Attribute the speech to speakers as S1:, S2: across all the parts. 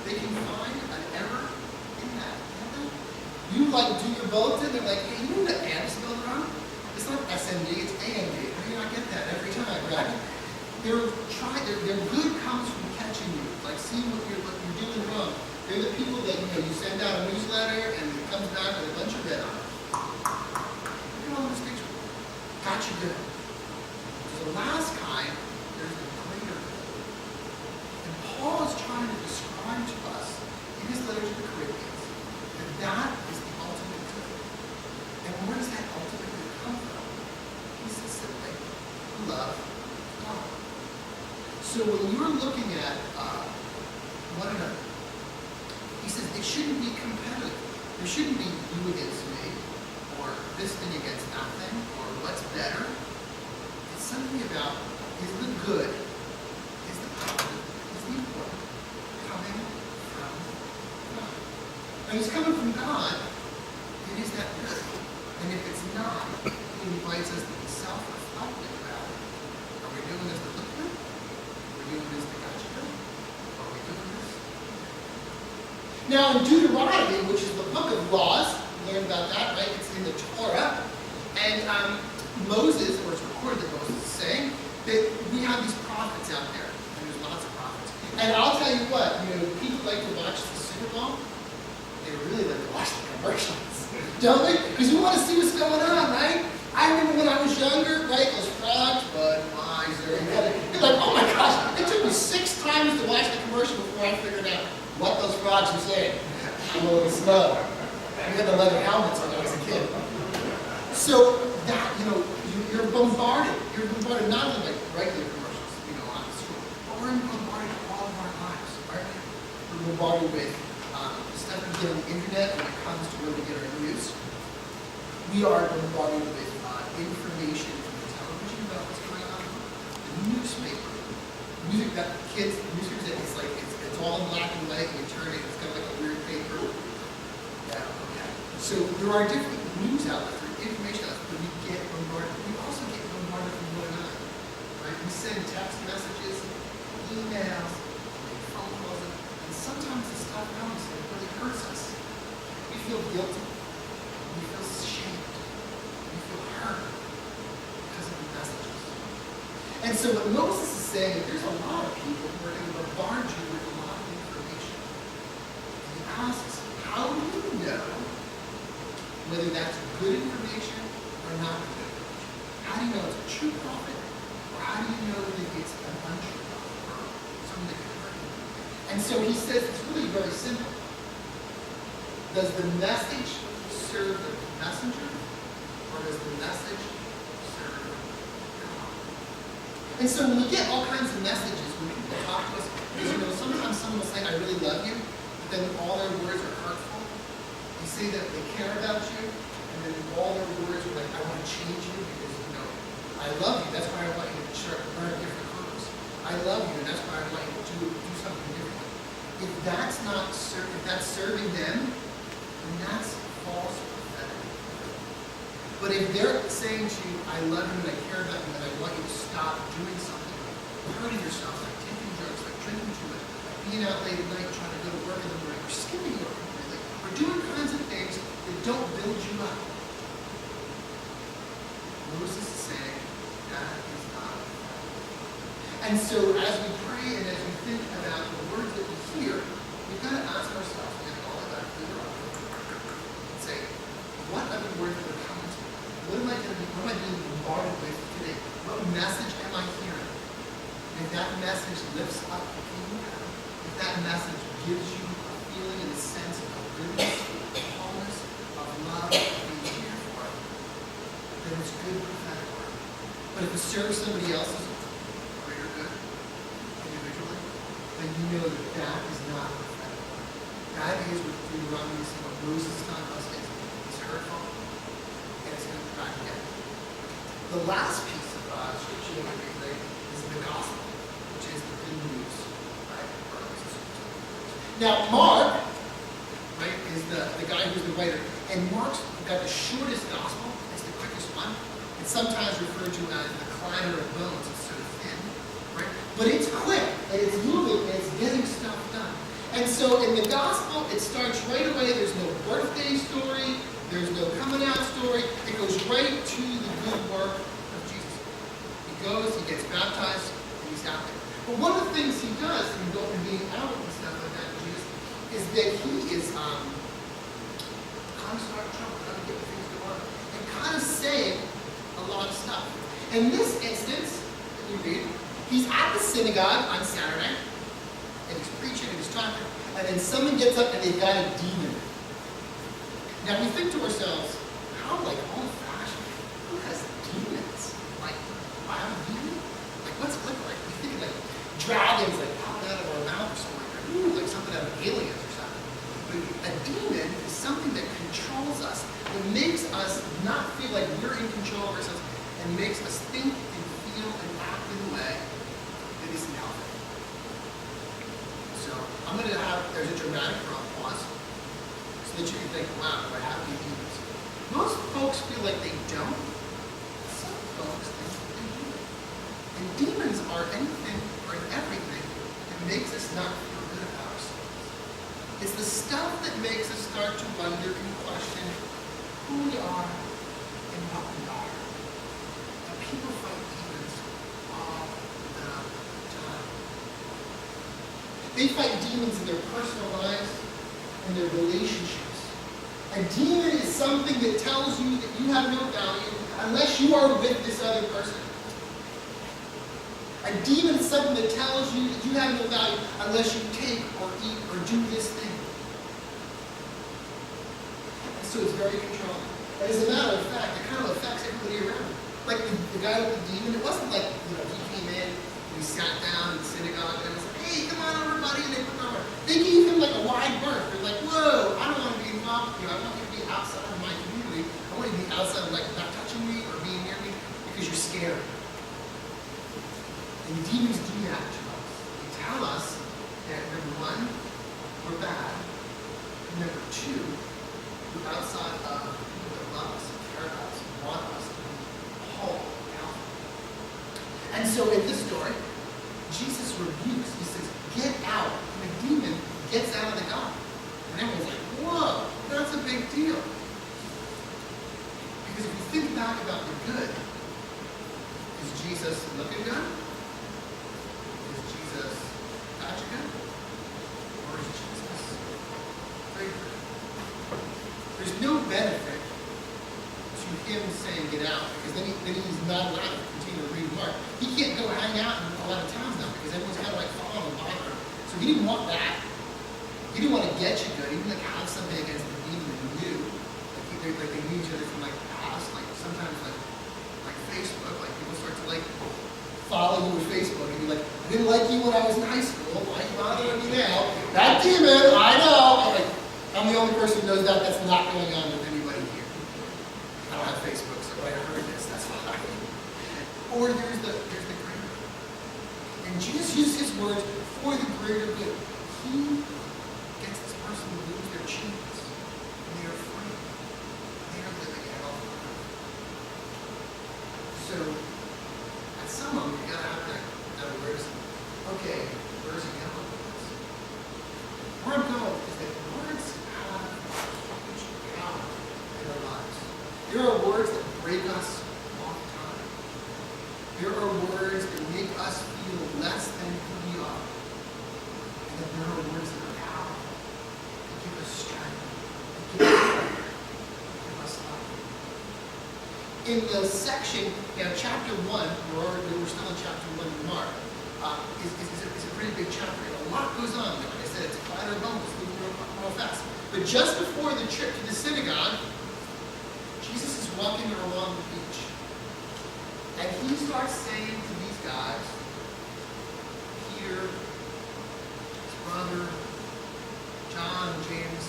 S1: they can find an error in that, can't they? You like do your bulletin, they're like, hey, you know the and spelled wrong? It's not SMD, it's AMD. How do you not get that every time, right? Their good comes from catching you, like seeing what you're doing wrong. They're the people that you send out a newsletter and it comes back with a bunch of red on it. Look at all this picture. Got you good. The last kind, there's the greater good. And Paul is trying to describe to us in his letter to the Corinthians that is the ultimate good. And where does that ultimate good come from? He says simply, love God. So when you're looking at one another, he says it shouldn't be competitive. There shouldn't be you against me, or this thing against that thing, or what's better. It's something about is the good, is the positive, is the important coming from God. And it's coming from God, it is that good. And if it's not, he invites us to be self-reflective about it. Are we doing this to look good? Are we doing this to got you good? Are we doing this? Now in Deuteronomy, which is the book of laws, we learned about that, right? It's in the Torah. And Moses, or it's recorded that Moses is saying, that we have these prophets out there. And there's lots of prophets. And I'll tell you what, people like to watch the Super Bowl. They really like to watch the commercials. Don't they? Because we want to see what's going on, right? I remember when I was younger, right, those frogs, Budweiser, you're like, oh my gosh, it took me 6 times to watch the commercial before I figured out what those frogs were saying. Holy smoke. We had the leather helmets when I was a kid. So that, you're bombarded. You're bombarded not only like regular commercials, on the school, but we're bombarded all of our lives, right? We're bombarded with stuff we get on the internet when it comes to where we get our news. We are bombarded with information from the television about what's going on, the newspaper, music that it's all in black and white, and you turn it, it's got like a weird paper. Yeah, okay. So there are different news outlets, there are information outlets, but we get bombarded. We also get bombarded from one another, right? We send text messages, emails, phone calls, and sometimes the stuff comes and it really hurts us. We feel guilty. We feel ashamed. We feel hurt because of the messages. And so what Moses is saying is there's a lot of people who are going to bombard you with a lot of information. And he asks, how do you know whether that's good information or not good information? How do you know it's a true prophet, or how do you know that it's an untrue prophet, or something that can hurt you? And so he says it's really very simple. Does the message serve the messenger, or does the message serve God? And so when we get all kinds of messages when people talk to us, because sometimes someone will say, I really love you, but then all their words are hurtful. They say that they care about you, and then all their words are like, I want to change you because, I love you, that's why I want you to learn different verbs. I love you, and that's why I want you to do something different. If that's serving them, then that's false prophetic. But if they're saying to you, I love you and I care about you and I want you to stop doing something, like hurting yourself, like taking drugs, like drinking too much, like being out late at night trying to go to work in the morning, or skipping work completely, or doing kinds of things that don't build you up. Moses is saying that is not effective. And so as we pray and as we think about the words that we hear, we've got to ask ourselves, and all of that clear up, and say, what are the words that are coming to me? What am I being bombarded with today? What message am I hearing? And if that message lifts up the kingdom, if that message gives you a feeling and a sense of goodness, of wholeness, of love, of being cared for, then it's good prophetic word. But if it serves somebody else's greater good individually, then you know that that is not prophetic word. That is what Deuteronomy is saying, what Moses is telling us is it's hurtful and it's going to crack again. The last piece of scripture that we read is the gospel, which is the good news. Right? Now, Mark, right, is the guy who's the writer, and Mark's got the shortest gospel. It's the quickest one. It's sometimes referred to as the climber of bones. It's sort of thin, right? But it's quick, and it's moving, and it's getting stuff done. And so in the gospel, it starts right away. There's no birthday story. There's no coming out story. It goes right to the good work of Jesus. He goes, he gets baptized, and he's out there. But one of the things he does in being out and stuff like that, Jesus, is that he is kind of starting trouble, trying to get things going, and kind of saying a lot of stuff. In this instance, that we read, he's at the synagogue on Saturday, and he's preaching and he's talking, and then someone gets up and they've got a demon. Now we think to ourselves, how old-fashioned? Who has demons? Like, I have a demon? Like, what's it look like? We think like dragons popping out of our mouth or something like that. Ooh, like something out of aliens or something. But a demon is something that controls us, that makes us not feel like we're in control of ourselves, and makes us think and feel and act in a way that isn't healthy. So I'm going to there's a dramatic pause, so that you can think, wow, do I have any demons? Most folks feel like they don't. Some folks think they do. And demons are anything or everything that makes us not feel good about ourselves. It's the stuff that makes us start to wonder and question who we are and what we are. And people fight demons all the time. They fight demons in their personal lives and their relationships. A demon is something that tells you that you have no value unless you are with this other person. A demon is something that tells you that you have no value unless you take or eat or do this thing. And so it's very controlling. And as a matter of fact, it kind of affects everybody around. Like the guy with the demon, it wasn't like, he came in and he sat down in the synagogue and it was like, hey, come on everybody, and they put on. They gave him a wide berth. They're like, whoa, I don't want to be involved with you. I want you to be outside of my community. I want you to be outside of not touching me or being near me because you're scared. And demons do that to us. They tell us that number one, we're bad. And number two, we're outside of people that love us and care about us and want us to be whole and healthy. And so in this story, Jesus rebukes. He says, get out. And the demon gets out of the guy. And everyone's like, whoa, that's a big deal. Because if you think back about the good, is Jesus looking good? Is Jesus touching good? Or is Jesus very good? There's no benefit to him saying get out, because then he's not allowed to continue to read Mark. He can't go hang out in a lot of towns now because everyone's kind of following him behind him. So he didn't want that. He didn't want to get you good. He didn't have something against the demon that he knew. Like they knew each other from the past. Sometimes like Facebook, people start to follow you with Facebook and be like, I didn't like you when I was in high school. Why are you bothering me now? That demon, I know. I'm the only person who knows that. That's not going on with anybody here. I don't have Facebook, so when I heard this, that's why. Or there's the greater. And Jesus uses his words for the greater good. He gets this person to lose their chains, and they are free. They are living a healthy life. So, at some moment, you gotta have that awareness. Okay, where's he going with this? Where I'm going is that words have huge power in our lives. There are words that break us all the time. There are words that make us feel less than who we are. And then there are words that are powerful, that give us strength, that give us hope, that give us life. In the section, chapter 1, we're still in chapter 1 of Mark, is a pretty big chapter. A lot goes on. Like I said, it's a glider bone, it's moving real fast. But just before the trip to the synagogue, Jesus is walking along the beach. And he starts saying to these guys, Peter, his brother, John, James,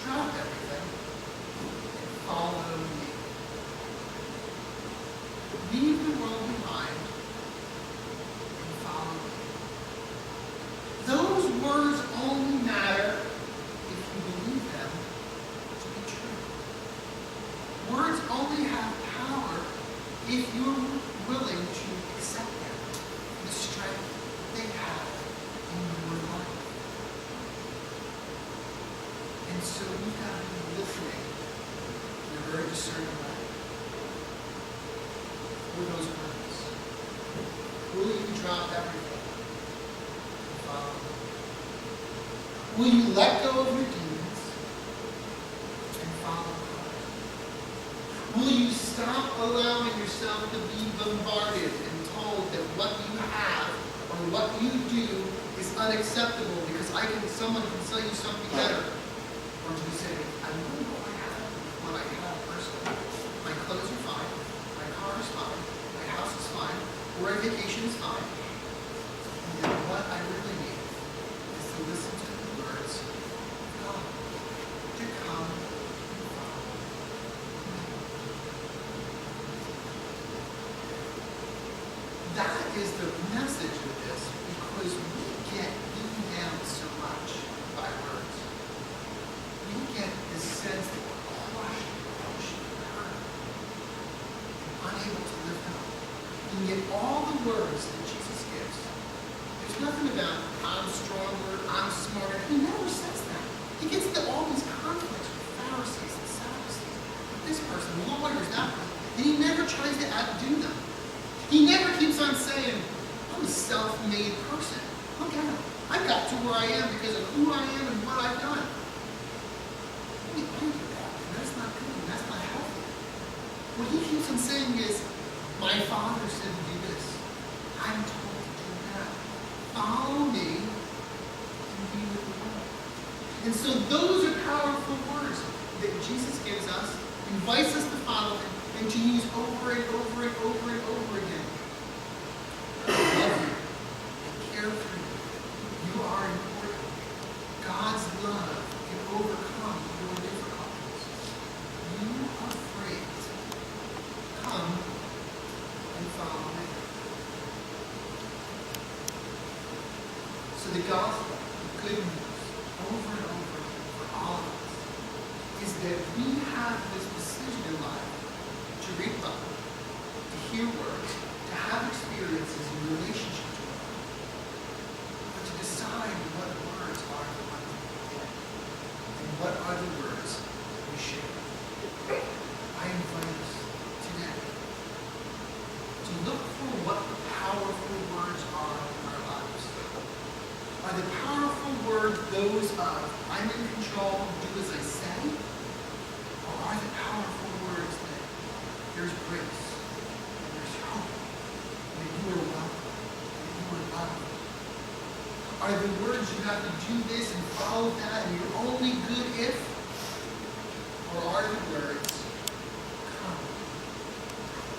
S1: drop everything and follow me. Leave the world behind and follow me. Those words only matter if you believe them to be true. Words only have power if you're willing to accept them, the strength they have in your life. And so we have to be listening in a very discerning way for those words. Will you drop everything and follow me? Will you let go of your demons and follow Christ? Will you stop allowing yourself to be bombarded and told that what you have or what you do is unacceptable because someone can sell you something better? Or do you say, I know what I have personally. My clothes are fine, my car is fine, my house is fine, where I vacation is fine. And then what I really need is to listen to the words of God, to come and follow me. That is the message of this, because we get beaten down so much by words. We get this sense that we're crushed, and hurt, and unable to lift up. And yet all the words that Jesus gives, there's nothing about, I'm stronger, I'm smarter. He never says that. He gets into all these conflicts with Pharisees and Sadducees, with this person, lawyers, that person, and he never tries to outdo them. He never keeps on saying, I'm a self-made person. Look at him. I got to where I am because of who I am and what I've done. We do that, and that's not good, and that's not healthy. What he keeps on saying is, my Father said to do this. I'm told to do that. Follow me and be with the Lord. And so those are powerful words that Jesus gives us, invites us to follow him, and to use over and over and over and over again. I love you. I care for you. You are important. God's love can overcome your difficulties. You are afraid. Come and follow me. So the gospel, the good news, over and over again for all of us, is that we have this decision in life to read the Bible, to hear words, to have experiences in relationship to God, but to decide what words are the ones that we get, and what are the words we share. I invite us today to look for what the powerful words are in our lives. Are the powerful words those of, I'm in control, do as I say? Or are the powerful words that there's grace, and there's hope, and that you are welcome, and you are loved? Are the words you have to do this and follow that, and you're only good if? Or are the words, come,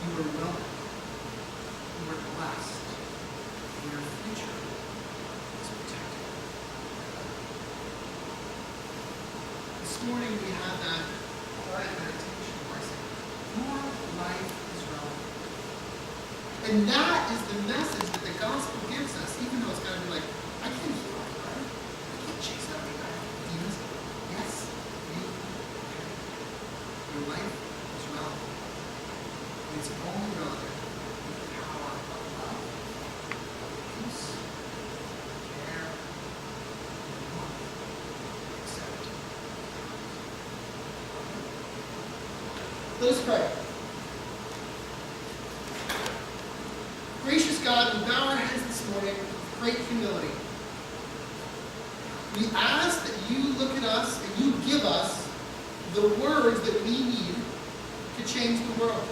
S1: you are welcome, you are blessed, and your future is protected? This morning we had that quiet meditation where I said, your life is relevant. And that is the message that the gospel gives us, even though it's going to be like, I can't heal everybody. I can't chase out everybody. Demons. Yes, you can. Your life is relevant. And it's only relevant with the power of love, peace, care, and warmth. Accept. Let us pray. Gracious God, we bow our heads this morning with great humility. We ask that you look at us and you give us the words that we need to change the world.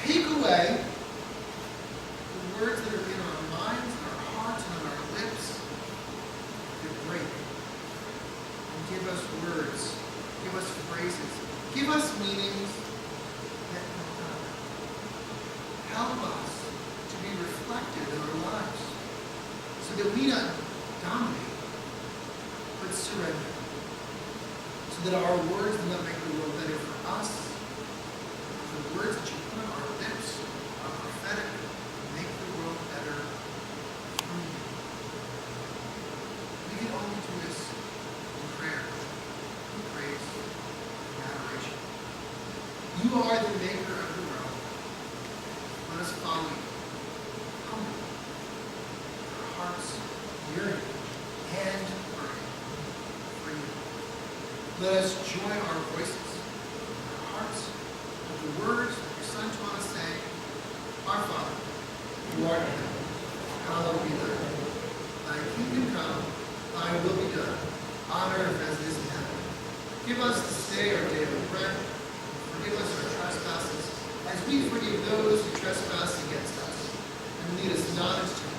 S1: Take away the words that are in our minds, and our hearts, and on our lips that break. And give us words, give us phrases, give us meanings that matter. Help us to be reflected in our lives so that we not dominate, but surrender. So that our words do not make the world better for us. The words that you put on our lips are prophetic, make the world better through you. We can only do this in prayer, in praise, in adoration. You are the maker of the world. Let us follow you. Humbly. Our hearts yearning and burning. Let us join our voices, our hearts, with the words that your Son taught us, saying, Our Father, who art in heaven, hallowed be thy name. Thy kingdom come, thy will be done, on earth as it is in heaven. Give us this day our daily bread. Forgive us our trespasses, as we forgive those who trespass against us. And lead us not into temptation,